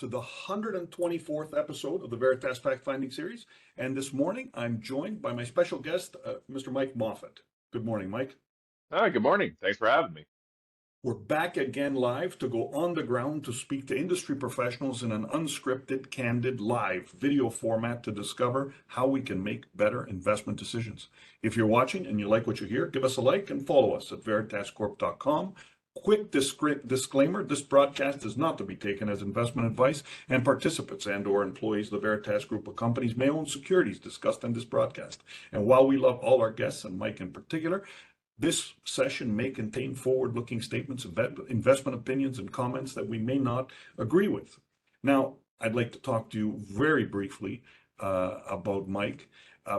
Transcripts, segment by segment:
to the 124th episode of the Veritas Fact Finding Series. And this morning, I'm joined by my special guest, Mr. Mike Moffatt. Good morning, Mike. Hi, good morning. Thanks for having me. We're back again live to go on the ground to speak to industry professionals in an unscripted, candid, live video format to discover how we can make better investment decisions. If you're watching and you like what you hear, give us a like and follow us at veritascorp.com. Quick disclaimer, this broadcast is not to be taken as investment advice, and participants and or employees of the Veritas Group of companies may own securities discussed in this broadcast. And while we love all our guests, and Mike in particular, this session may contain forward-looking statements, investment opinions, and comments that we may not agree with. Now, I'd like to talk to you very briefly about Mike.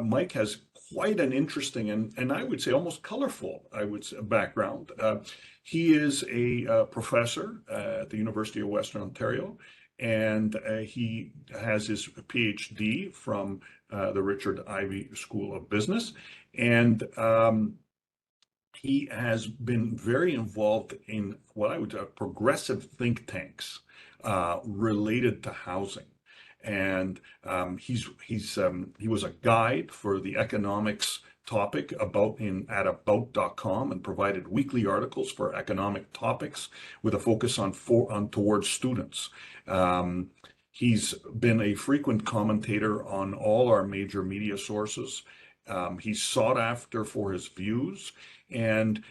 Mike has quite an interesting and I would say almost colorful, background. He is a professor at the University of Western Ontario, and he has his PhD from the Richard Ivey School of Business, and he has been very involved in what I would progressive think tanks related to housing. And he was a guide for the economics topic at about.com and provided weekly articles for economic topics with a focus on towards students. He's been a frequent commentator on all our major media sources. He's sought after for his views, and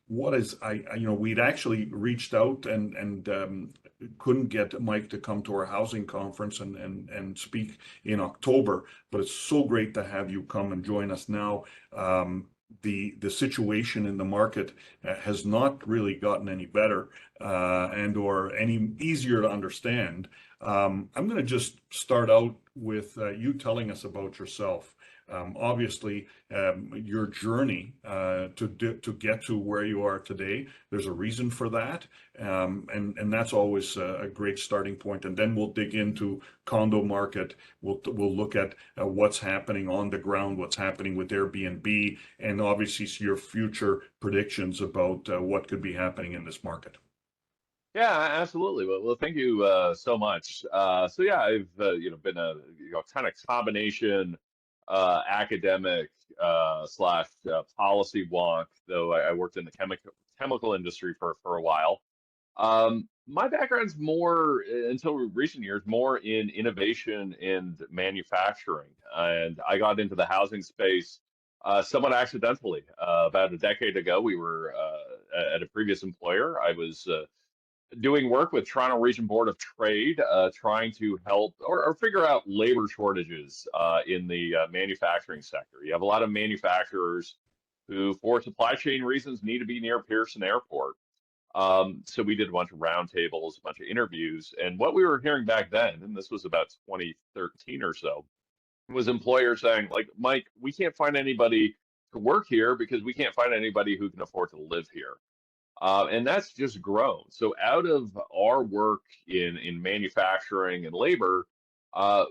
we'd actually reached out and couldn't get Mike to come to our housing conference and speak in October, but it's so great to have you come and join us now. The situation in the market has not really gotten any better and or any easier to understand. I'm going to just start out with you telling us about yourself. Obviously, your journey to get to where you are today, there's a reason for that, and that's always a great starting point. And then we'll dig into condo market. We'll look at what's happening on the ground, what's happening with Airbnb, and obviously your future predictions about what could be happening in this market. Yeah, absolutely. Well, thank you so much. So yeah, I've been a kind of combination academic slash policy wonk, though I worked in the chemical industry for a while. My background's more, until recent years, more in innovation and manufacturing. And I got into the housing space somewhat accidentally. About a decade ago, we were at a previous employer. I was doing work with Toronto Region Board of Trade, trying to help or figure out labor shortages in the manufacturing sector. You have a lot of manufacturers who, for supply chain reasons, need to be near Pearson Airport. So we did a bunch of roundtables, a bunch of interviews, and what we were hearing back then, and this was about 2013 or so, was employers saying, like, Mike, we can't find anybody to work here because we can't find anybody who can afford to live here. And that's just grown. So out of our work in manufacturing and labor,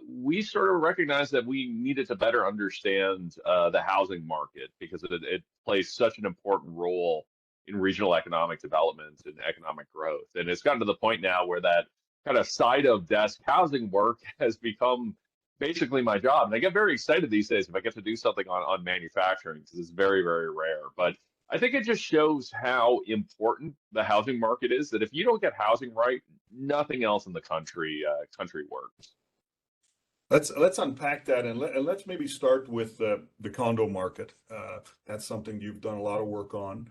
we sort of recognized that we needed to better understand the housing market because it plays such an important role in regional economic development and economic growth. And it's gotten to the point now where that kind of side of desk housing work has become basically my job. And I get very excited these days if I get to do something on manufacturing because it's very, very rare. But I think it just shows how important the housing market is, that if you don't get housing right, nothing else in the country works. Let's unpack that and let's maybe start with the condo market. That's something you've done a lot of work on.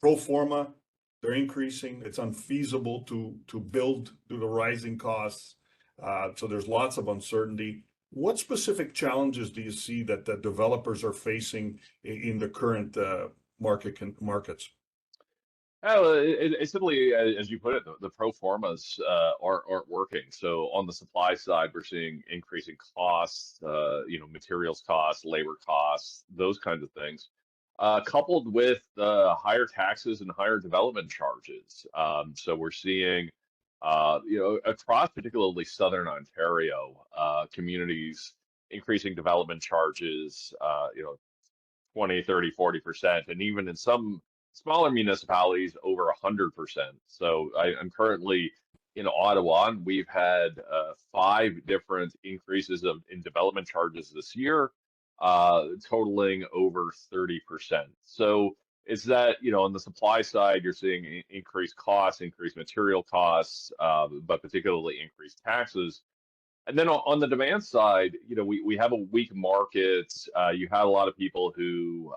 Pro forma, they're increasing. It's unfeasible to build due to rising costs. So there's lots of uncertainty. What specific challenges do you see that the developers are facing in the current markets? Oh, it's simply, as you put it, the pro formas aren't working. So on the supply side, we're seeing increasing costs, materials costs, labor costs, those kinds of things, coupled with higher taxes and higher development charges. So we're seeing, across particularly Southern Ontario, communities increasing development charges, 20, 30, 40%, and even in some smaller municipalities over 100%. So I'm currently in Ottawa, and we've had 5 different increases in development charges this year, totaling over 30%. So it's that, on the supply side, you're seeing increased costs, increased material costs, but particularly increased taxes. And then on the demand side, we have a weak market. You had a lot of people who,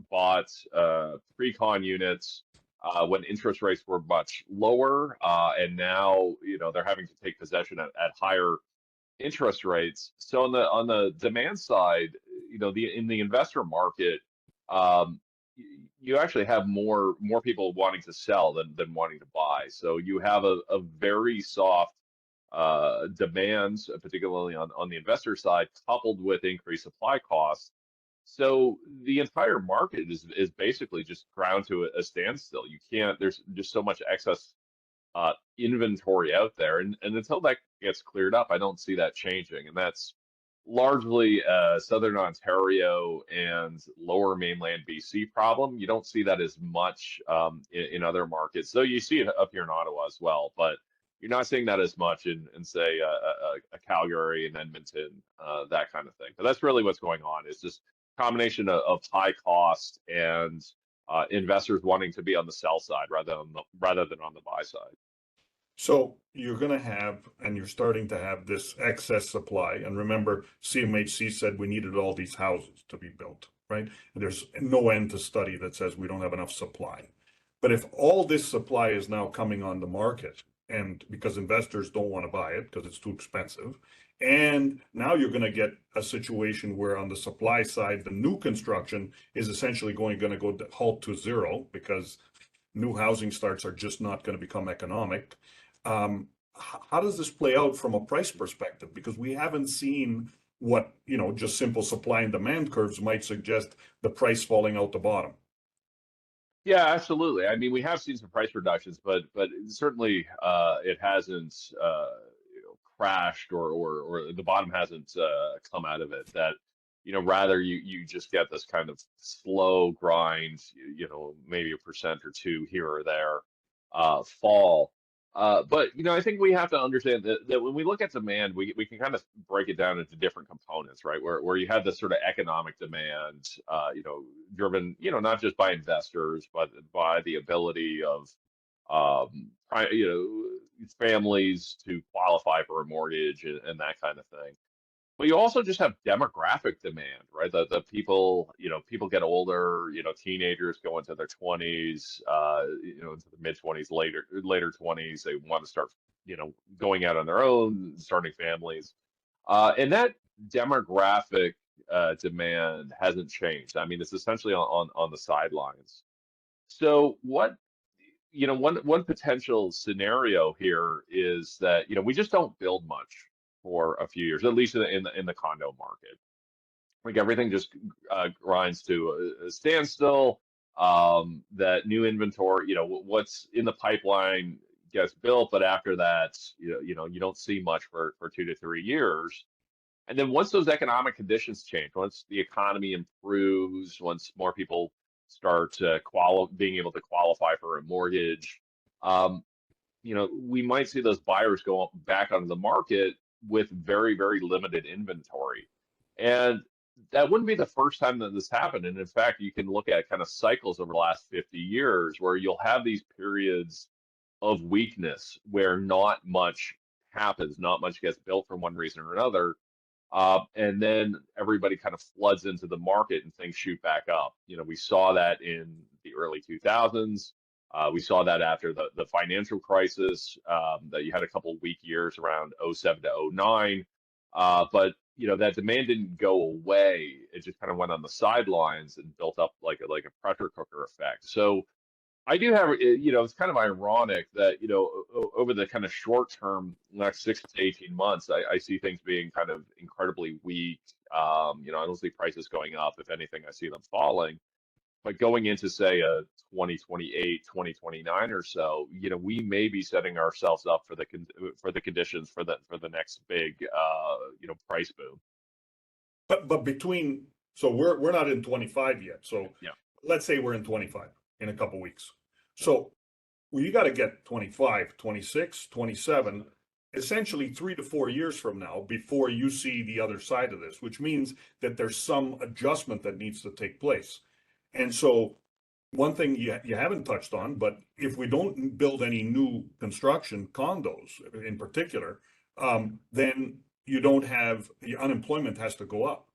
bought pre-con units when interest rates were much lower, and now, they're having to take possession at higher interest rates. So on the demand side, in the investor market, um, you actually have more people wanting to sell than wanting to buy. So you have a very soft demands, particularly on the investor side, coupled with increased supply costs. So the entire market is basically just ground to a standstill. You can't, there's just so much excess inventory out there. And until that gets cleared up, I don't see that changing. And that's largely a Southern Ontario and lower mainland BC problem. You don't see that as much in other markets. So you see it up here in Ottawa as well, but you're not seeing that as much in say, a Calgary and Edmonton, that kind of thing. But that's really what's going on. It's just a combination of high cost and investors wanting to be on the sell side rather than on the buy side. So you're going to have, and you're starting to have this excess supply. And remember, CMHC said we needed all these houses to be built, right? And there's no end to study that says we don't have enough supply. But if all this supply is now coming on the market, and because investors don't want to buy it because it's too expensive, and now you're going to get a situation where on the supply side, the new construction is essentially going to go halt to zero because new housing starts are just not going to become economic. How does this play out from a price perspective? Because we haven't seen what, just simple supply and demand curves might suggest the price falling out the bottom. Yeah, absolutely. I mean, we have seen some price reductions, but certainly it hasn't crashed or the bottom hasn't come out of it. That rather you just get this kind of slow grind, maybe a percent or two here or there fall. But I think we have to understand that when we look at demand, we can kind of break it down into different components, right? Where you have this sort of economic demand, driven, not just by investors, but by the ability of, families to qualify for a mortgage and that kind of thing. But you also just have demographic demand, right? The people, people get older, teenagers go into their 20s, into the mid 20s, later 20s, they want to start, going out on their own, starting families. And that demographic demand hasn't changed. I mean, it's essentially on the sidelines. So one potential scenario here is that, we just don't build much for a few years, at least in the condo market. Like everything just grinds to a standstill. That new inventory, what's in the pipeline gets built, but after that, you don't see much for 2 to 3 years. And then once those economic conditions change, once the economy improves, once more people start being able to qualify for a mortgage, we might see those buyers go back onto the market with very, very limited inventory. And that wouldn't be the first time that this happened. And in fact, you can look at kind of cycles over the last 50 years where you'll have these periods of weakness where not much happens, not much gets built for one reason or another. And then everybody kind of floods into the market and things shoot back up. We saw that in the early 2000s. We saw that after the financial crisis, that you had a couple of weak years around '07 to '09. But that demand didn't go away. It just kind of went on the sidelines and built up like a pressure cooker effect. So I do have, it's kind of ironic that, over the kind of short term, next 6 to 18 months, I see things being kind of incredibly weak. I don't see prices going up. If anything, I see them falling. But going into, say, a 2028, 2029 or so, we may be setting ourselves up for the conditions for the next big, price boom. But so we're not in 25 yet. So Yeah. let's say we're in 25 in a couple weeks. So Well, you got to get 25, 26, 27, essentially 3 to 4 years from now before you see the other side of this, which means that there's some adjustment that needs to take place. And so one thing you haven't touched on, but if we don't build any new construction condos in particular, then you don't have, the unemployment has to go up.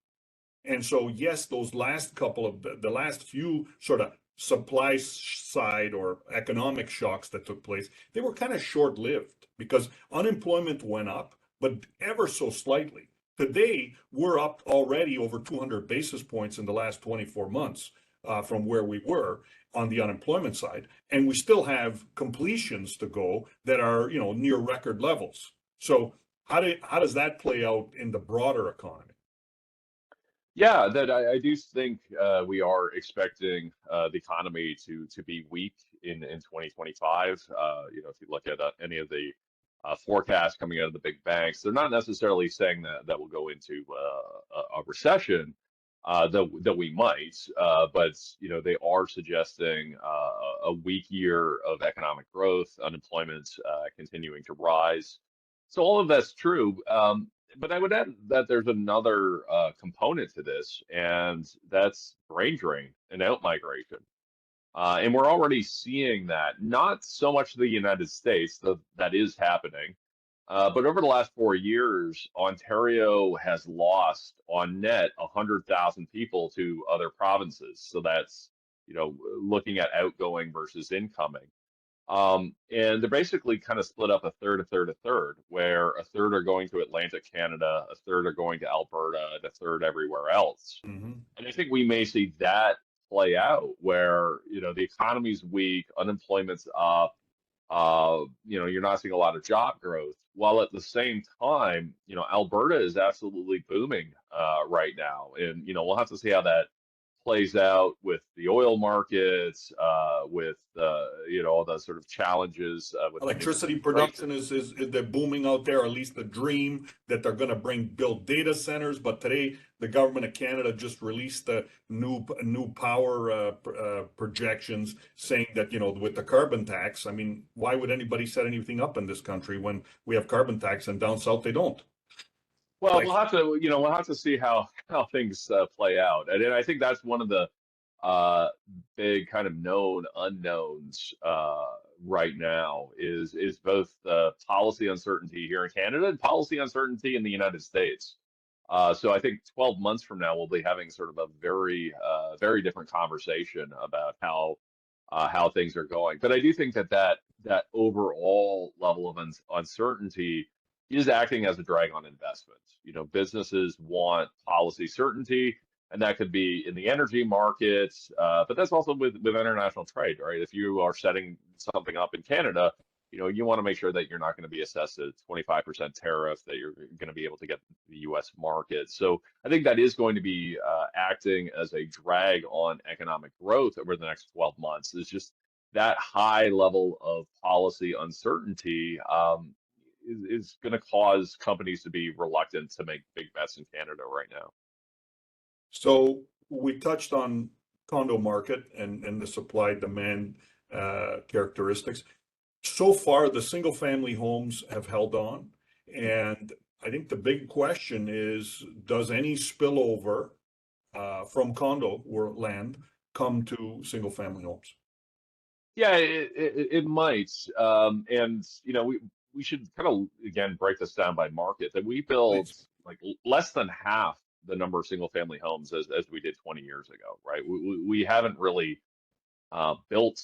And so, yes, those last couple of the last few sort of supply side or economic shocks that took place, they were kind of short lived because unemployment went up, but ever so slightly. Today, we're up already over 200 basis points in the last 24 months from where we were on the unemployment side. And we still have completions to go that are, near record levels. So how does that play out in the broader economy? Yeah, that I do think we are expecting the economy to be weak in 2025. If you look at any of the forecasts coming out of the big banks, they're not necessarily saying that we'll go into a recession, that we might, but they are suggesting a weak year of economic growth, unemployment continuing to rise. So all of that's true. But I would add that there's another component to this, and that's brain drain and outmigration. And we're already seeing that, not so much the United States, though that is happening, but over the last 4 years, Ontario has lost on net 100,000 people to other provinces. So that's, looking at outgoing versus incoming. And they're basically kind of split up a third, a third, a third, where a third are going to Atlantic Canada, a third are going to Alberta, and a third everywhere else. Mm-hmm. And I think we may see that play out where, the economy's weak, unemployment's up, you're not seeing a lot of job growth, while at the same time, Alberta is absolutely booming right now. And, we'll have to see how that plays out with the oil markets, with all the sort of challenges with the new Electricity administration. production is they're booming out there, or at least the dream that they're going to build data centers. But today, the government of Canada just released the new power projections, saying that with the carbon tax. I mean, why would anybody set anything up in this country when we have carbon tax and down south they don't? Well, Like, we'll have to see how things play out, and then I think that's one of the uh, big kind of known unknowns right now is both policy uncertainty here in Canada and policy uncertainty in the United States. So I think 12 months from now we'll be having sort of a very different conversation about how things are going. But I do think that overall level of uncertainty is acting as a drag on investment. Businesses want policy certainty, and that could be in the energy markets, but that's also with international trade, right? If you are setting something up in Canada, you want to make sure that you're not going to be assessed a 25% tariff, that you're going to be able to get the U.S. market. So I think that is going to be acting as a drag on economic growth over the next 12 months. Is just that high level of policy uncertainty is going to cause companies to be reluctant to make big bets in Canada right now. so we touched on condo market and the supply demand characteristics. So far, the single family homes have held on. And I think the big question is, does any spillover from condo or land come to single family homes? Yeah, it might. And we should kind of again break this down by market. That we built Please. like less than half the number of single family homes as we did 20 years ago, right? We haven't really built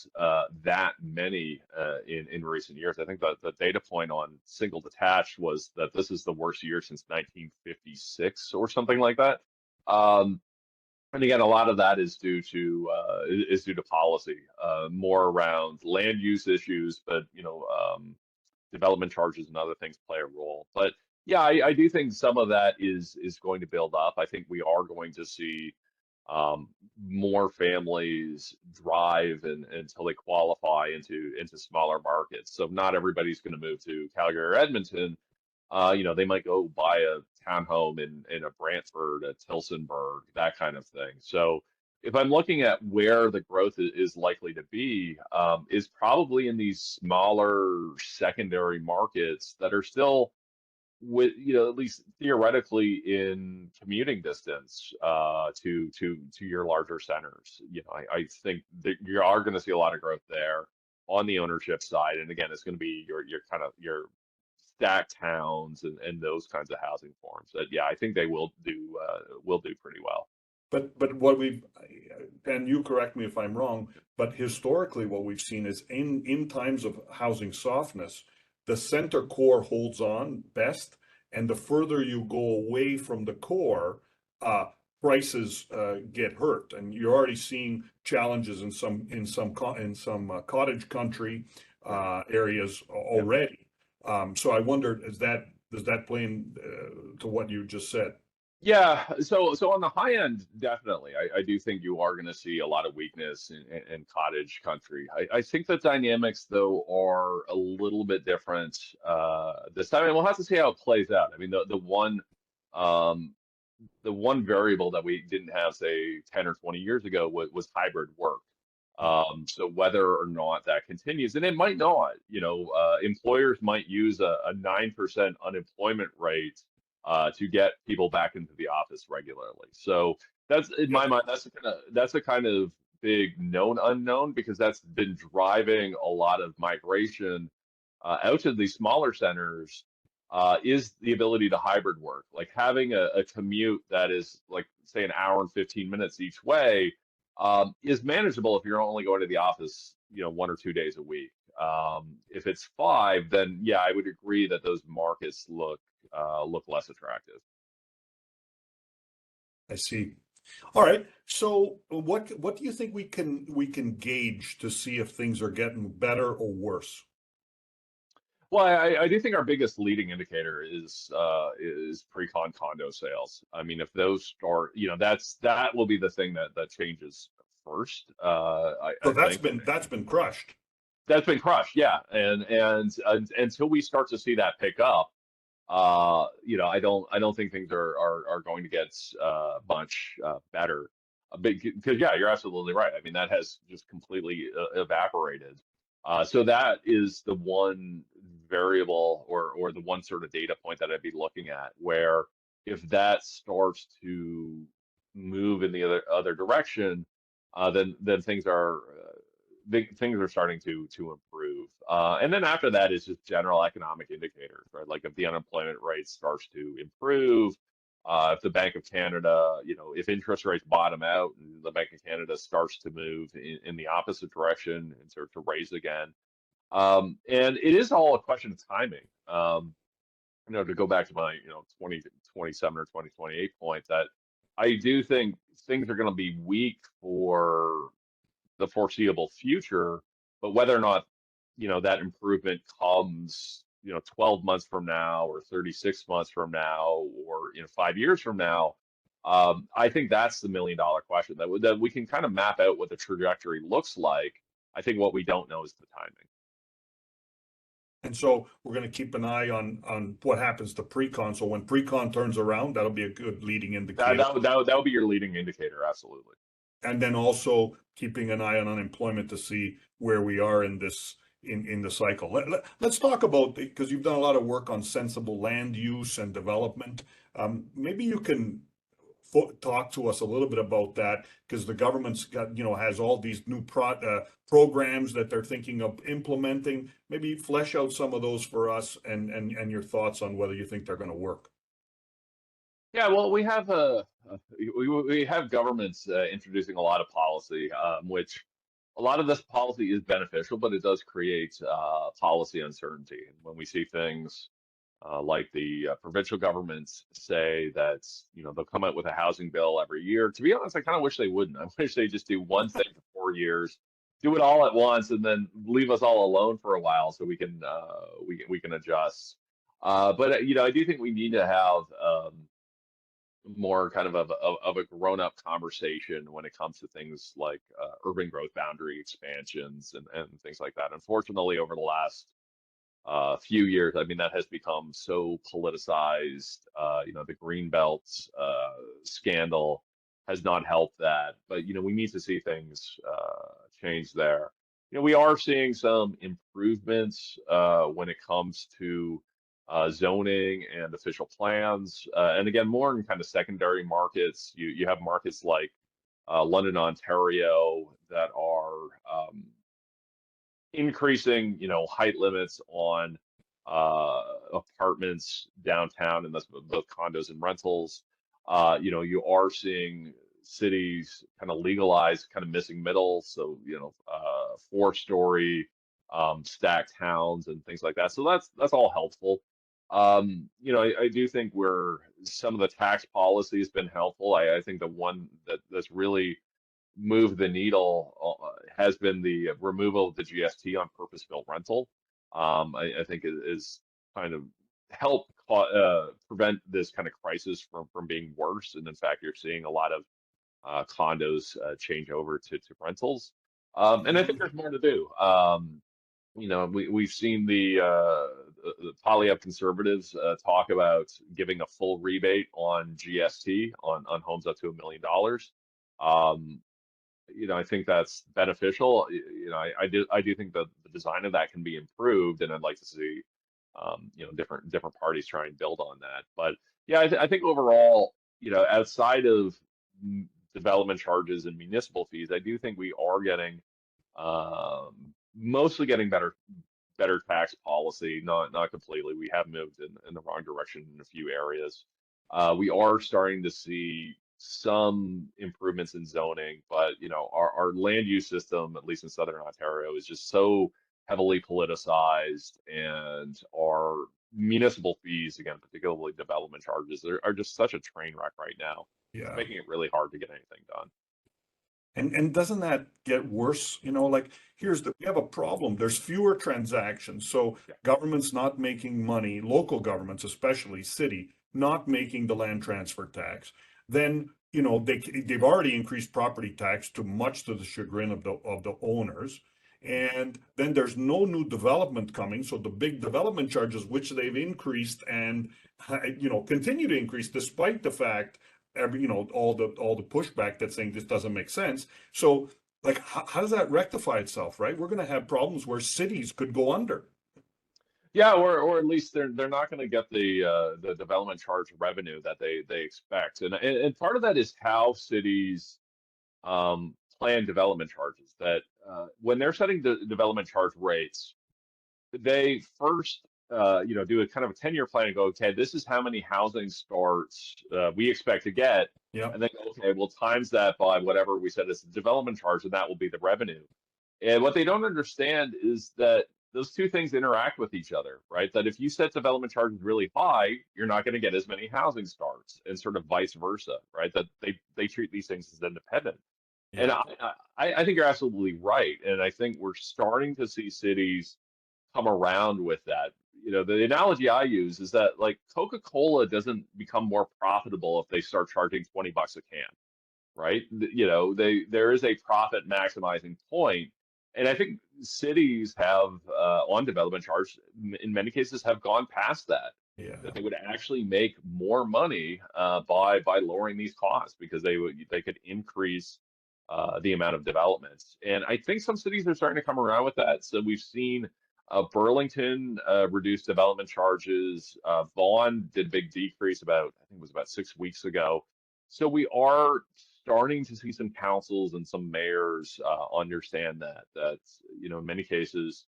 that many in recent years. I think the data point on single detached was that this is the worst year since 1956 or something like that. Um, and again, a lot of that is due to policy, more around land use issues, but development charges and other things play a role. But yeah, I do think some of that is going to build up. I think we are going to see um, more families drive until they qualify into smaller markets. So not everybody's going to move to Calgary or Edmonton. They might go buy a townhome in a Brantford, a Tilsonburg, that kind of thing. So if I'm looking at where the growth is likely to be, is probably in these smaller secondary markets that are still with, at least theoretically in commuting distance to your larger centers. I think that you are going to see a lot of growth there on the ownership side. And again, it's going to be your kind of your stacked towns and those kinds of housing forms that, yeah, I think they will do pretty well. But what we've, and you correct me if I'm wrong, but historically what we've seen is in times of housing softness, the center core holds on best, and the further you go away from the core, prices get hurt, and you're already seeing challenges in some cottage country areas Yeah. already. So I wondered, does that play in to what you just said? Yeah, so on the high end, definitely, I do think you are going to see a lot of weakness in cottage country. I think the dynamics though are a little bit different this time, and we'll have to see how it plays out. I mean, um, the one variable that we didn't have, say, 10 or 20 years ago was hybrid work. So whether or not that continues, and it might not, employers might use a 9% unemployment rate to get people back into the office regularly. So that's in Yeah, my mind, that's a kind of big known unknown because that's been driving a lot of migration out to these smaller centers is the ability to hybrid work. Like having a commute that is like, say, an hour and 15 minutes each way is manageable if you're only going to the office, 1 or 2 days a week. If it's five, then yeah, I would agree that those markets look less attractive. I see. All right. So what do you think we can gauge to see if things are getting better or worse? Well, I do think our biggest leading indicator is pre-con condo sales. I mean, if those start, that will be the thing that changes first. So I think that's been crushed. that's been crushed, yeah. And until we start to see that pick up, I don't think things are going to get much better. Because yeah, you're absolutely right. I mean, that has just completely evaporated. So that is the one variable or the one sort of data point that I'd be looking at, where if that starts to move in the other direction, then things are starting to improve. And then after that is just general economic indicators, right? Like if the unemployment rate starts to improve, if the Bank of Canada, if interest rates bottom out and the Bank of Canada starts to move in the opposite direction and start to raise again. And it is all a question of timing. To go back to my, 2027 or 2028 point, that I do think things are going to be weak for the foreseeable future, but whether or not, that improvement comes, 12 months from now or 36 months from now or, 5 years from now, I think that's the million-dollar question that we can kind of map out what the trajectory looks like. I think what we don't know is the timing. And so we're going to keep an eye on what happens to pre-con. So when pre-con turns around, that'll be a good leading That indicator. that would that would, that would be your leading indicator, absolutely. And then also keeping an eye on unemployment to see where we are in this in the cycle. Let's talk about, because you've done a lot of work on sensible land use and development. Maybe you can talk to us a little bit about that, because the government's got, has all these new programs that they're thinking of implementing. Maybe flesh out some of those for us, and your thoughts on whether you think they're going to work. Yeah, well, we have governments introducing a lot of policy, which a lot of this policy is beneficial, but it does create policy uncertainty. And when we see things like the provincial governments say that they'll come out with a housing bill every year, to be honest, I kind of wish they wouldn't. I wish they just do one thing for 4 years, do it all at once, and then leave us all alone for a while so we can adjust. But I do think we need to have more kind of a grown-up conversation when it comes to things like urban growth boundary expansions and things like that. Unfortunately, over the last few years, I mean, that has become so politicized. The Greenbelt scandal has not helped that. But we need to see things change there. We are seeing some improvements when it comes to zoning and official plans, and again, more in kind of secondary markets. You have markets like London, Ontario, that are increasing, height limits on apartments downtown, and that's both condos and rentals. You are seeing cities kind of legalize kind of missing middle, so 4-story stacked towns and things like that. So that's all helpful. I do think where some of the tax policy has been helpful. I think the one that's really moved the needle has been the removal of the GST on purpose-built rental. I think it is kind of help prevent this kind of crisis from being worse. And in fact, you're seeing a lot of condos change over to rentals. And I think there's more to do. We've seen the poly-up conservatives talk about giving a full rebate on GST on homes up to $1 million. I think that's beneficial. I do think that the design of that can be improved, and I'd like to see, different parties try and build on that. But yeah, I think overall, outside of development charges and municipal fees, I do think we are getting, mostly getting better tax policy. Not completely. We have moved in the wrong direction in a few areas. We are starting to see some improvements in zoning, but our land use system, at least in Southern Ontario, is just so heavily politicized, and our municipal fees, again, particularly development charges, are just such a train wreck right now. It's Yeah. making it really hard to get anything done. And doesn't that get worse? Like we have a problem. There's fewer transactions. So Yeah. government's not making money, local governments, especially city, not making the land transfer tax. Then, they've already increased property tax much to the chagrin of the owners. And then there's no new development coming. So the big development charges, which they've increased and, continue to increase despite the fact all the pushback that's saying this doesn't make sense. So like, how does that rectify itself, right? We're going to have problems where cities could go under. Yeah, or at least they're not going to get the development charge revenue that they expect, and part of that is how cities plan development charges. That when they're setting the development charge rates, they first do a kind of a 10-year plan and go, okay, this is how many housing starts we expect to get, Yeah. and then go, okay, we'll times that by whatever we said is the development charge, and that will be the revenue. And what they don't understand is that those two things interact with each other, right? That if you set development charges really high, you're not going to get as many housing starts, and sort of vice versa, right? That they treat these things as independent. And Yeah. I think you're absolutely right. And I think we're starting to see cities come around with that. The analogy I use is that, like, Coca-Cola doesn't become more profitable if they start charging $20 a can, right? There is a profit maximizing point, and I think cities have on development charge in many cases have gone past that. Yeah. That they would actually make more money by lowering these costs, because they could increase the amount of developments. And I think some cities are starting to come around with that. So we've seen Burlington reduce development charges. Vaughan did a big decrease I think it was about 6 weeks ago. So we are starting to see some councils and some mayors understand that in many cases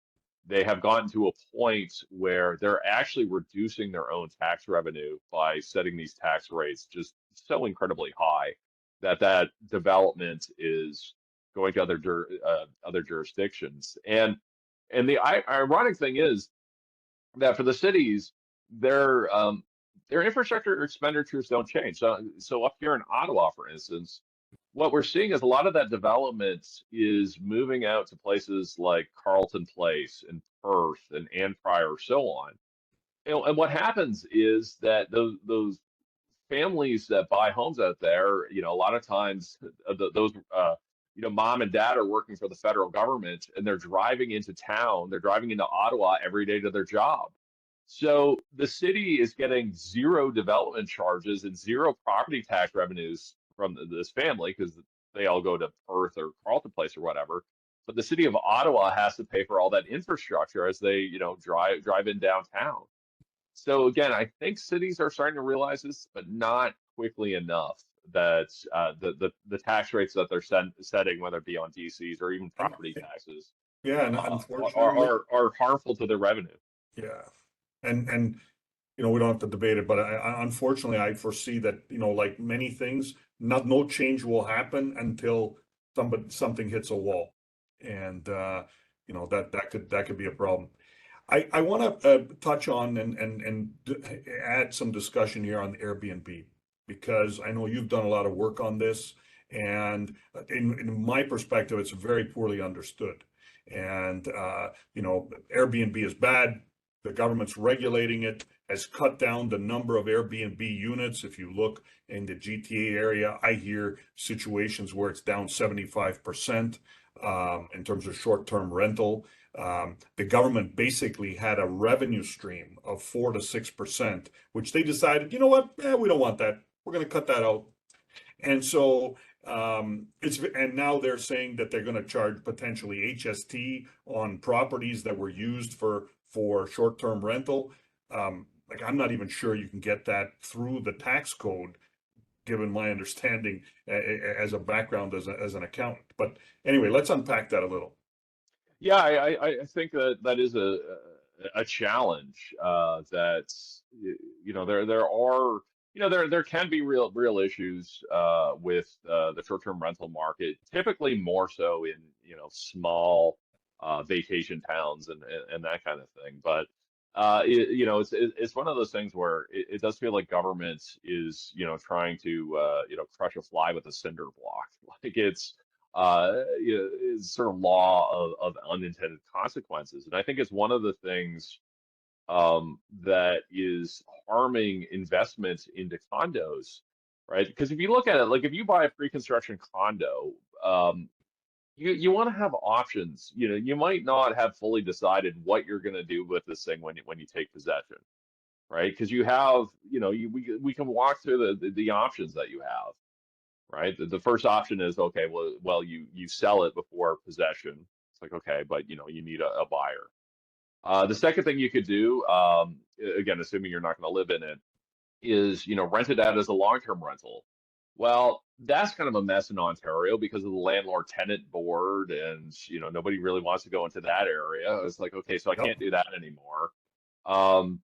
they have gotten to a point where they're actually reducing their own tax revenue by setting these tax rates just so incredibly high that development is going to other jurisdictions. And the ironic thing is that for the cities, their infrastructure expenditures don't change. So up here in Ottawa, for instance, what we're seeing is a lot of that development is moving out to places like Carleton Place and Perth and Ann Pryor, so on. And what happens is that those families that buy homes out there, a lot of times those mom and dad are working for the federal government, and they're driving into town, they're driving into Ottawa every day to their job. So the city is getting zero development charges and zero property tax revenues from this family because they all go to Perth or Carleton Place or whatever. But the city of Ottawa has to pay for all that infrastructure as they, drive in downtown. So again, I think cities are starting to realize this, but not quickly enough that the tax rates that they're setting, whether it be on DCs or even And, property taxes, yeah, and are, unfortunately, are harmful to their revenue. yeah. And we don't have to debate it, but unfortunately, I foresee that, like many things, no change will happen until something hits a wall. And, that could be a problem. I want to touch on and add some discussion here on Airbnb, because I know you've done a lot of work on this, and in my perspective, it's very poorly understood. And Airbnb is bad. The government's regulating it, has cut down the number of Airbnb units. If you look in the GTA area, I hear situations where it's down 75% in terms of short-term rental. The government basically had a revenue stream of 4 to 6%, which they decided, you know what, we don't want that. We're going to cut that out. And so and now they're saying that they're going to charge potentially HST on properties that were used for short-term rental. Like, I'm not even sure you can get that through the tax code, given my understanding as a background as an accountant. But anyway, let's unpack that a little. Yeah, I think that is a challenge that there are there can be real issues with the short-term rental market, typically more so in small vacation towns and that kind of thing. But it's one of those things where it does feel like government is trying to crush a fly with a cinder block. Like it's sort of law of unintended consequences. And I think it's one of the things that is harming investment into condos, right? Because if you look at it, like if you buy a pre-construction condo, you want to have options. You might not have fully decided what you're going to do with this thing when you take possession, right? Because you have, we can walk through the options that you have, right? The first option is, okay, well, you sell it before possession. It's like, okay, but you need a buyer. The second thing you could do, again, assuming you're not going to live in it, is rent it out as a long-term rental. Well, that's kind of a mess in Ontario because of the landlord-tenant board, and nobody really wants to go into that area. It's like, okay, so I Yep. can't do that anymore. Um,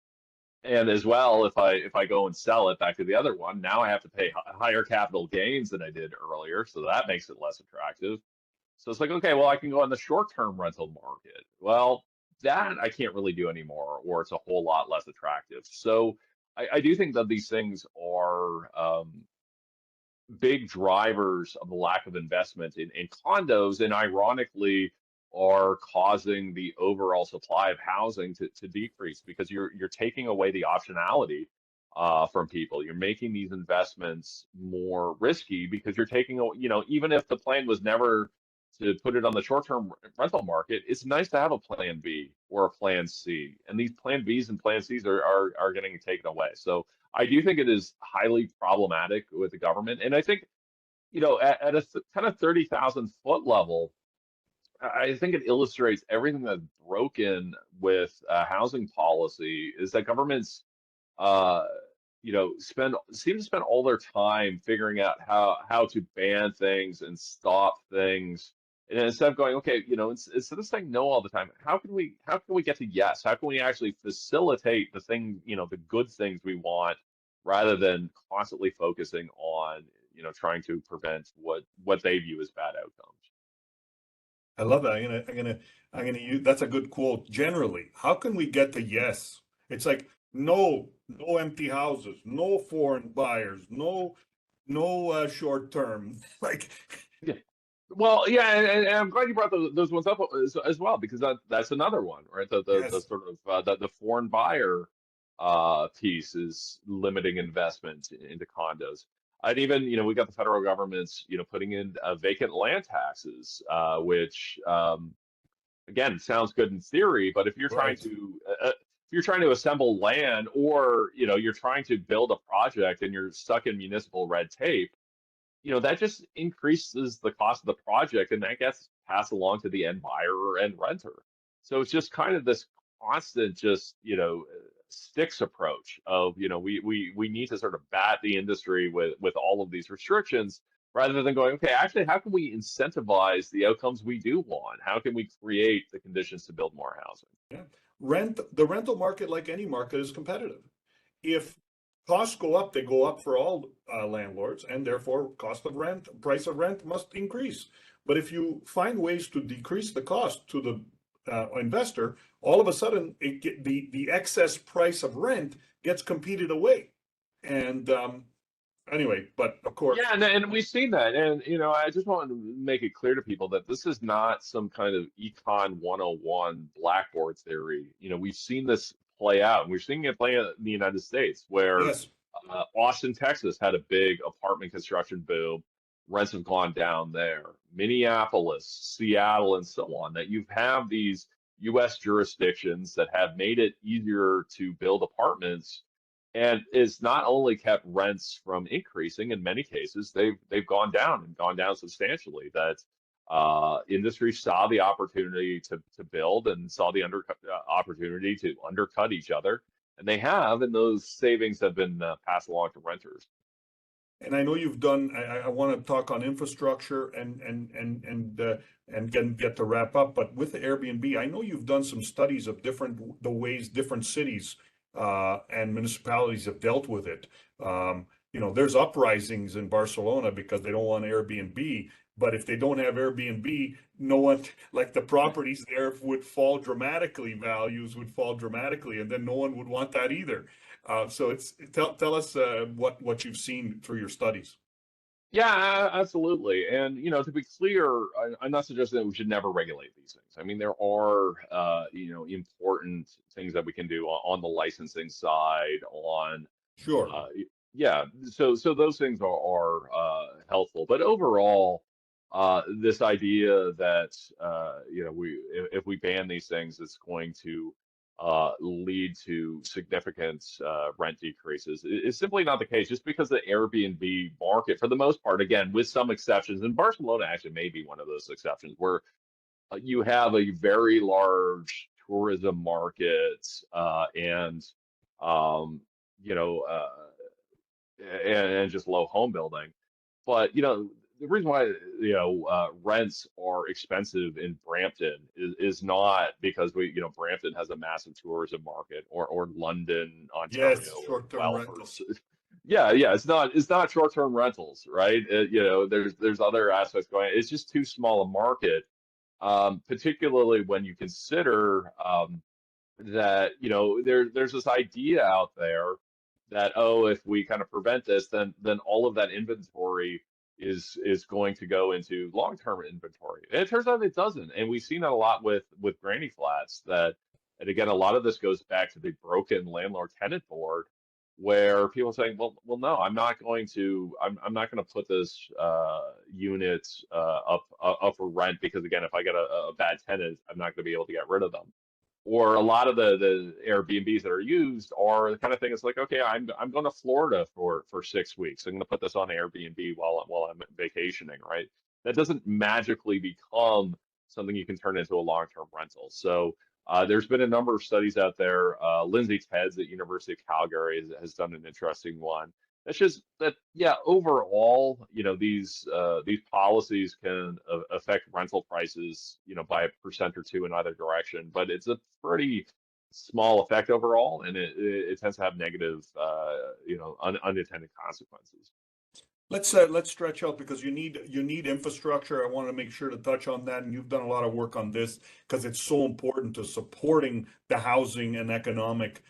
and as well, if I go and sell it back to the other one, now I have to pay higher capital gains than I did earlier, so that makes it less attractive. So it's like, okay, well, I can go on the short-term rental market. Well, that I can't really do anymore, or it's a whole lot less attractive. So I do think that these things are big drivers of the lack of investment in condos, and ironically are causing the overall supply of housing to decrease because you're taking away the optionality from people. You're making these investments more risky because you're taking, even if the plan was never to put it on the short-term rental market, it's nice to have a plan B or a plan C. And these plan Bs and plan Cs are getting taken away. So I do think it is highly problematic with the government. And I think, at a kind of 30,000 foot level, I think it illustrates everything that's broken with housing policy is that governments, uh, seem to spend all their time figuring out how to ban things and stop things, and instead of going, okay, instead of saying no all the time, how can we get to yes? How can we actually facilitate the thing, the good things we want, rather than constantly focusing on trying to prevent what they view as bad outcomes. I love that. I'm gonna use, that's a good quote. Generally, how can we get to yes? It's like no empty houses, no foreign buyers, no short term. Like, Yeah. Well, yeah, and I'm glad you brought those ones up as well, because that's another one, right? The yes, sort of the foreign buyer piece is limiting investment into condos. And even, we got the federal government's, putting in vacant land taxes, which again sounds good in theory, but if you're trying right. to assemble land, or you're trying to build a project and you're stuck in municipal red tape, that just increases the cost of the project, and that gets passed along to the end buyer or end renter. So it's just kind of this constant, just, sticks approach of, we need to sort of bat the industry with all of these restrictions rather than going, okay, actually, how can we incentivize the outcomes we do want? How can we create the conditions to build more housing? Yeah. The rental market, like any market, is competitive. If costs go up, they go up for all landlords, and therefore price of rent must increase. But if you find ways to decrease the cost to the investor, all of a sudden the excess price of rent gets competed away. And anyway, but of course, Yeah, and we've seen that. And, I just want to make it clear to people that this is not some kind of econ 101 blackboard theory. We've seen this play out, and we're seeing it play out in the United States, where yes, Austin, Texas had a big apartment construction boom. Rents have gone down there. Minneapolis, Seattle, and so on, that you have these U.S. jurisdictions that have made it easier to build apartments, and it's not only kept rents from increasing. In many cases, they've gone down, and gone down substantially. That industry saw the opportunity to build, and saw the opportunity to undercut each other, and they have, and those savings have been passed along to renters. and I know you've done. I want to talk on infrastructure and get to wrap up. But with the Airbnb, I know you've done some studies of the ways different cities and municipalities have dealt with it. There's uprisings in Barcelona because they don't want Airbnb. But if they don't have Airbnb, no one, like, the properties there would fall dramatically, values would fall dramatically, and then no one would want that either. So tell us what you've seen through your studies. Yeah, absolutely. And, to be clear, I'm not suggesting that we should never regulate these things. I mean, there are, important things that we can do on the licensing side, on, Sure. uh, yeah. So those things are helpful. But overall, this idea that, if we ban these things, it's going to lead to significant rent decreases is simply not the case. Just because the Airbnb market, for the most part, again, with some exceptions, and Barcelona actually may be one of those exceptions, where you have a very large tourism market, and um, you know, uh, and just low home building. But, the reason why, rents are expensive in Brampton is not because Brampton has a massive tourism market, or London, Yes, Ontario, or short-term Guelph. rentals. Yeah, it's not short-term rentals, right? There's other aspects going on. It's just too small a market, particularly when you consider, that there's this idea out there that, oh, if we kind of prevent this, then all of that inventory is going to go into long-term inventory. And it turns out it doesn't. And we've seen that a lot with granny flats. And again, a lot of this goes back to the broken landlord-tenant board, where people are saying, well, no, I'm not going to put this unit up for rent, because, again, if I get a bad tenant, I'm not going to be able to get rid of them. Or a lot of the Airbnbs that are used are the kind of thing. It's like, okay, I'm going to Florida for 6 weeks. I'm going to put this on Airbnb while I'm vacationing, right? That doesn't magically become something you can turn into a long-term rental. So there's been a number of studies out there. Lindsay Tedds at University of Calgary has done an interesting one. That's just that, yeah, overall, these policies can affect rental prices, by a percent or two in either direction, but it's a pretty small effect overall, and it tends to have negative, unintended consequences. Let's stretch out, because you need infrastructure. I want to make sure to touch on that, and you've done a lot of work on this because it's so important to supporting the housing and economic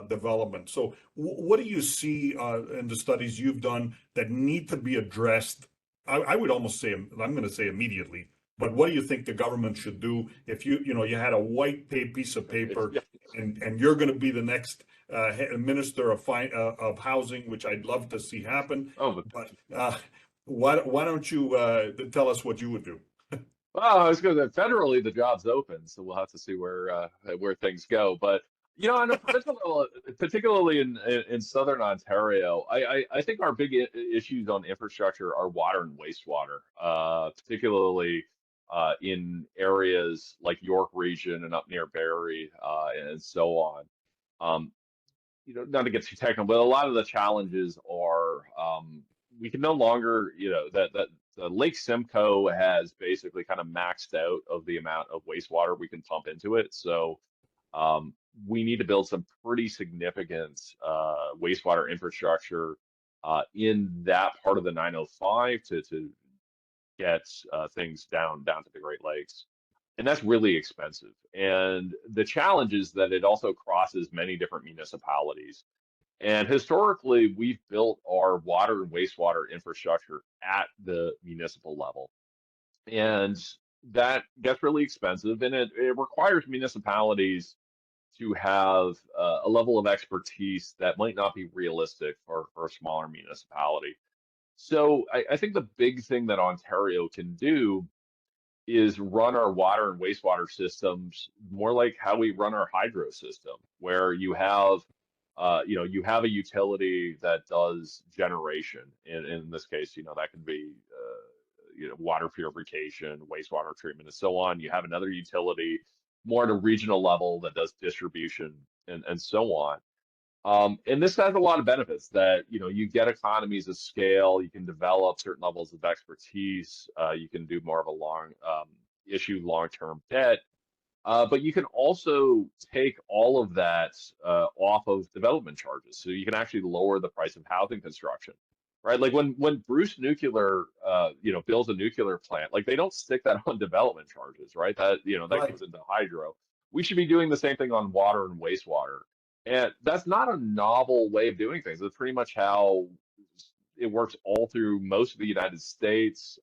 development. So, what do you see in the studies you've done that need to be addressed? I would almost say, I'm going to say immediately. But what do you think the government should do if you had a white piece of paper, Yeah. and you're going to be the next minister of housing, which I'd love to see happen. Oh, But why don't you tell us what you would do? well, I was going to federally, the job's open, so we'll have to see where things go. But On a provincial level, particularly in southern Ontario, I think our big issues on infrastructure are water and wastewater, particularly in areas like York Region and up near Barrie, and so on. Um, Not to get too technical, but a lot of the challenges are we can no longer, that the Lake Simcoe has basically kind of maxed out of the amount of wastewater we can pump into it. So um, we need to build some pretty significant wastewater infrastructure in that part of the 905 to get things down to the Great Lakes. And that's really expensive. And the challenge is that it also crosses many different municipalities. And historically, we've built our water and wastewater infrastructure at the municipal level. And that gets really expensive, and it requires municipalities to have a level of expertise that might not be realistic for a smaller municipality. So I think the big thing that Ontario can do is run our water and wastewater systems more like how we run our hydro system, where you have a utility that does generation. In this case, that can be water purification, wastewater treatment, and so on. You have another utility more at a regional level that does distribution and so on. And this has a lot of benefits that, you get economies of scale, you can develop certain levels of expertise, you can do more of a issue long-term debt, but you can also take all of that off of development charges. So you can actually lower the price of housing construction, right? Like when Bruce Nuclear, builds a nuclear plant, like they don't stick that on development charges, right? That Right. goes into hydro. We should be doing the same thing on water and wastewater. And that's not a novel way of doing things. It's pretty much how it works all through most of the United States.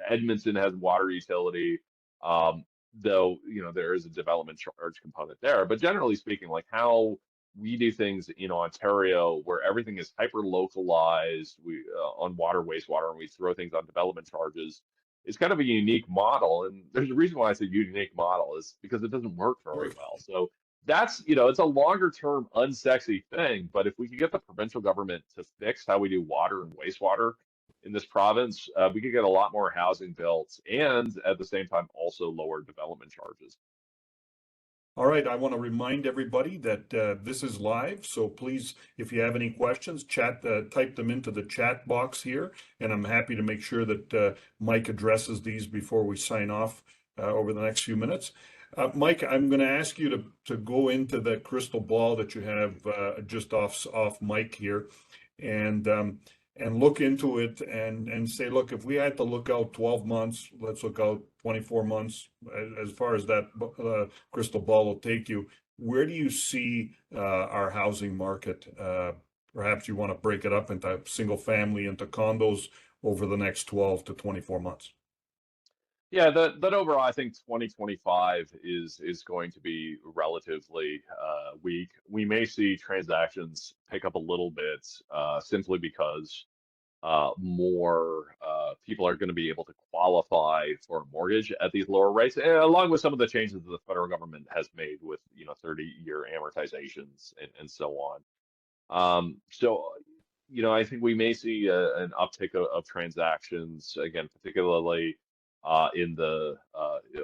Edmonton has water utility, um, though there is a development charge component there. But generally speaking, like how we do things in Ontario, where everything is hyper localized, we on water, wastewater, and we throw things on development charges. It's kind of a unique model, and there's a reason why it's a unique model is because it doesn't work very Right. well. So that's it's a longer term unsexy thing, but if we could get the provincial government to fix how we do water and wastewater in this province, we could get a lot more housing built and at the same time also lower development charges. All right, I want to remind everybody that this is live, so please, if you have any questions, type them into the chat box here, and I'm happy to make sure that Mike addresses these before we sign off over the next few minutes. Mike, I'm going to ask you to go into the crystal ball that you have just off mic here, and look into it and say, look, if we had to look out 12 months, let's look out 24 months, as far as that crystal ball will take you. Where do you see our housing market? Perhaps you want to break it up into single family, into condos over the next 12 to 24 months. Yeah, that overall, I think 2025 is going to be relatively weak. We may see transactions pick up a little bit simply because more people are going to be able to qualify for a mortgage at these lower rates, and along with some of the changes that the federal government has made with 30-year amortizations and so on. I think we may see an uptick of transactions again, particularly in the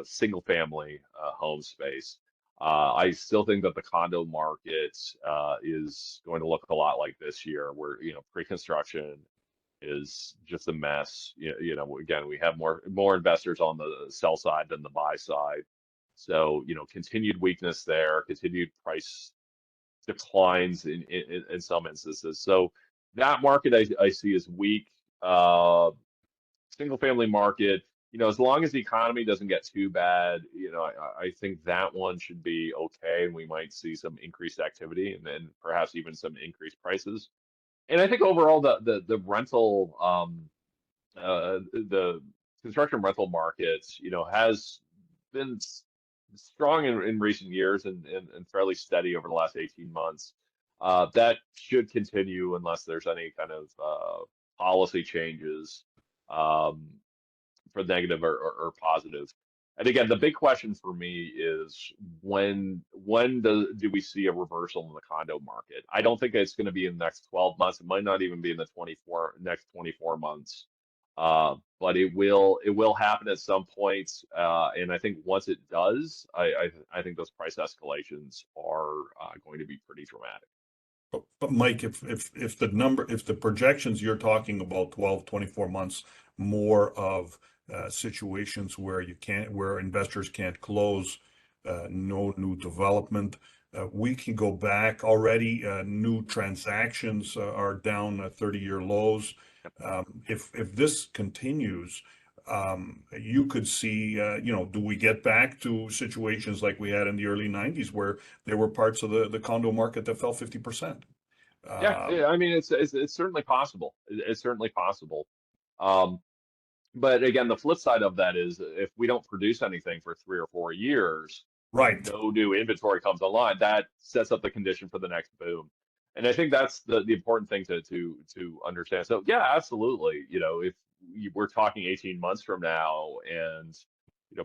single family home space. I still think that the condo market is going to look a lot like this year, where pre-construction is just a mess. Again, we have more investors on the sell side than the buy side. So, continued weakness there, continued price declines in some instances. So that market I see as weak. Single family market, as long as the economy doesn't get too bad, I think that one should be okay, and we might see some increased activity and then perhaps even some increased prices. And I think overall the rental the construction rental market, has been strong in recent years and fairly steady over the last 18 months. That should continue unless there's any kind of policy changes um, for negative or positive. And again, the big question for me is when do we see a reversal in the condo market? I don't think it's going to be in the next 12 months. It might not even be in the next 24 months. But it will happen at some point. And I think once it does, I think those price escalations are going to be pretty dramatic. But Mike, if the projections you're talking about 12, 24 months, more of situations where where investors can't close, no new development, we can go back already. New transactions are down at 30-year lows. If this continues, you could see, do we get back to situations like we had in the early 90s where there were parts of the condo market that fell 50%? Yeah, Um, yeah, I mean, it's certainly possible. It's certainly possible. Um, But again, the flip side of that is if we don't produce anything for 3 or 4 years and right. no new inventory comes online, that sets up the condition for the next boom. And I think that's the important thing to understand. So yeah, absolutely. If we're talking 18 months from now and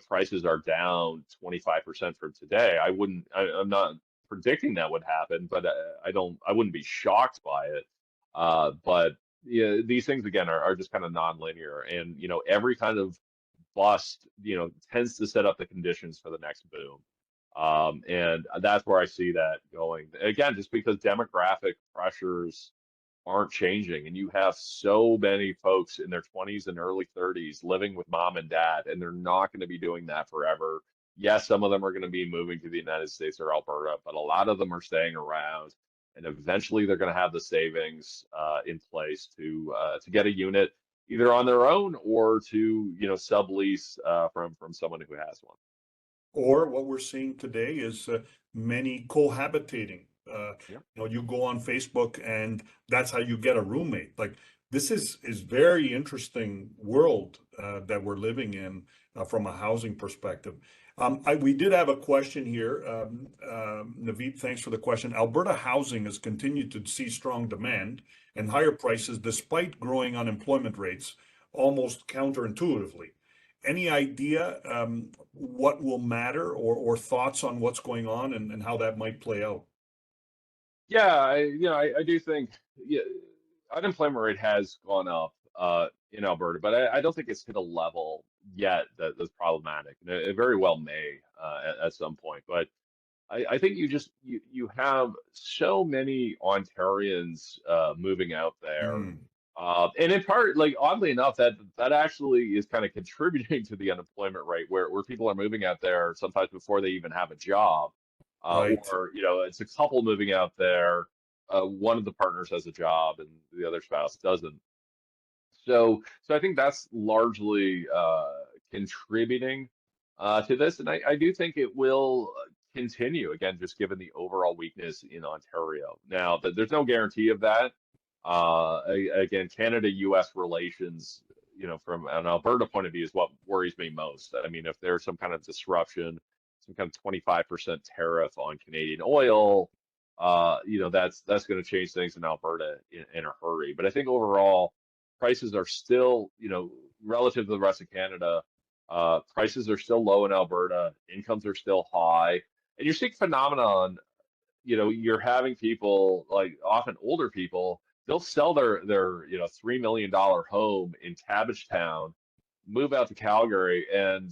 prices are down 25% from today, I'm not predicting that would happen, but I wouldn't be shocked by it. But yeah, these things again are just kind of nonlinear, and every kind of bust tends to set up the conditions for the next boom. And that's where I see that going again, just because demographic pressures aren't changing, and you have so many folks in their 20s and early 30s living with mom and dad, and they're not going to be doing that forever. Yes, some of them are going to be moving to the United States or Alberta, but a lot of them are staying around, and eventually they're going to have the savings in place to get a unit either on their own or to sublease from someone who has one. Or what we're seeing today is many cohabitating. Yeah. You go on Facebook and that's how you get a roommate. Like this is very interesting world that we're living in from a housing perspective. We did have a question here. Naveed, thanks for the question. Alberta housing has continued to see strong demand and higher prices despite growing unemployment rates, almost counterintuitively. Any idea what will matter or thoughts on what's going on and how that might play out? Yeah, I do think, yeah, unemployment rate has gone up in Alberta, but I don't think it's hit a level yet that's problematic. And it very well may at some point. But I think you have so many Ontarians moving out there. Mm, And in part, like oddly enough, that actually is kind of contributing to the unemployment rate where people are moving out there sometimes before they even have a job. right. Or it's a couple moving out there. One of the partners has a job and the other spouse doesn't. So I think that's largely contributing to this, and I do think it will continue again, just given the overall weakness in Ontario. Now, there's no guarantee of that. Again, Canada-U.S. relations, from an Alberta point of view, is what worries me most. I mean, if there's some kind of disruption, some kind of 25% tariff on Canadian oil, that's going to change things in Alberta in a hurry. But I think overall prices are still, relative to the rest of Canada, prices are still low in Alberta, incomes are still high, and you're seeing phenomenon. You're having people like often older people, they'll sell their $3 million home in Cabbagetown, move out to Calgary, and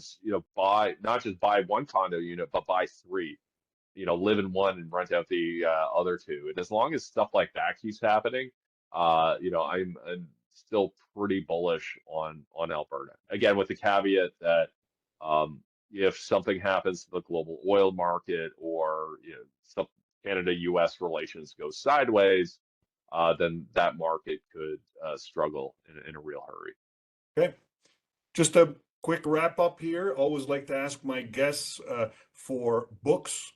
buy not just buy one condo unit, but buy three. Live in one and rent out the other two. And as long as stuff like that keeps happening, I'm still pretty bullish on Alberta. Again, with the caveat that um, if something happens to the global oil market or some Canada-U.S. relations go sideways, then that market could struggle in a real hurry. Okay. Just a quick wrap up here. Always like to ask my guests for books,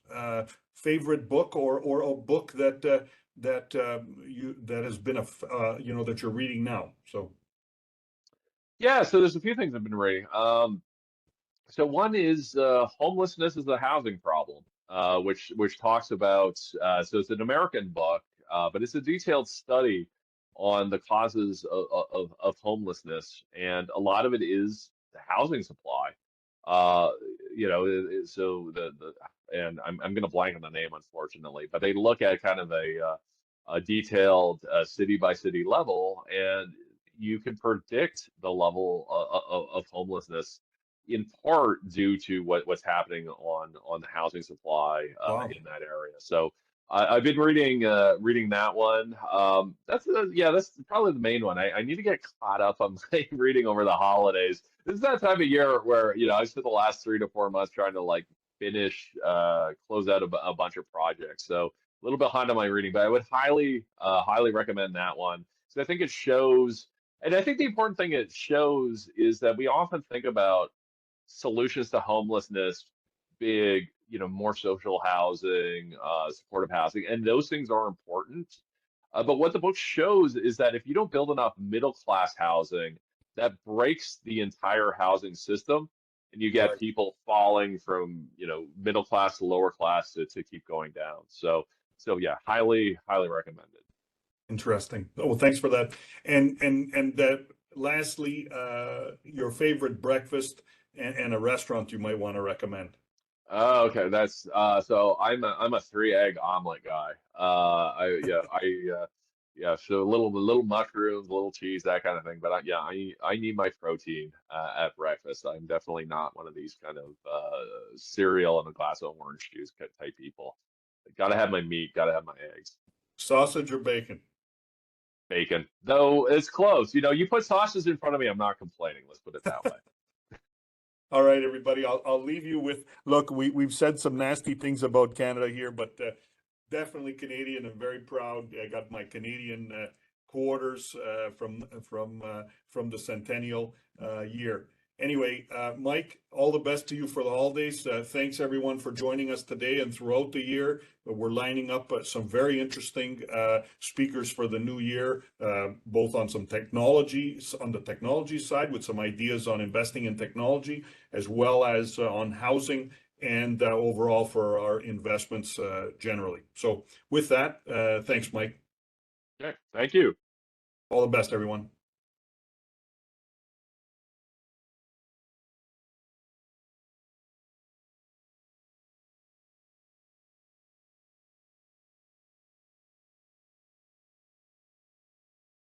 favorite book or a book that has been that you're reading now. So Yeah, so there's a few things I've been reading. So one is homelessness is a housing problem, which talks about so it's an American book, but it's a detailed study on the causes of homelessness, and a lot of it is the housing supply. Uh, so and I'm going to blank on the name, unfortunately, but they look at kind of a detailed city by city level, and you can predict the level of homelessness in part due to what's happening on the housing supply Wow. in that area. So I've been reading that one. That's probably the main one. I need to get caught up on my reading over the holidays. This is that time of year where I spent the last 3 to 4 months trying to like finish close out a bunch of projects. So a little behind on my reading, but I would highly recommend that one. So I think it shows, and I think the important thing it shows is that we often think about solutions to homelessness, big, more social housing, supportive housing, and those things are important. But what the book shows is that if you don't build enough middle class housing, that breaks the entire housing system, and you get Right. people falling from, middle class to lower class to keep going down. So yeah, highly recommended. Interesting. Oh, well, thanks for that. And that lastly, your favorite breakfast and a restaurant you might want to recommend. Oh, okay. That's so I'm a 3 egg omelet guy. Yeah, so little mushrooms, little cheese, that kind of thing. But I need my protein at breakfast. I'm definitely not one of these kind of cereal and a glass of orange juice type people. Gotta have my meat, gotta have my eggs. Sausage or bacon? Bacon. Though it's close. You put sausages in front of me, I'm not complaining. Let's put it that way. All right, everybody. I'll leave you with, look, we've said some nasty things about Canada here, but definitely Canadian. I'm very proud. I got my Canadian quarters from the centennial year. Anyway, Mike, all the best to you for the holidays. Thanks everyone for joining us today and throughout the year. We're lining up some very interesting speakers for the new year, both on some technology, on the technology side with some ideas on investing in technology, as well as on housing and overall for our investments generally. So with that, thanks, Mike. Okay, thank you. All the best, everyone.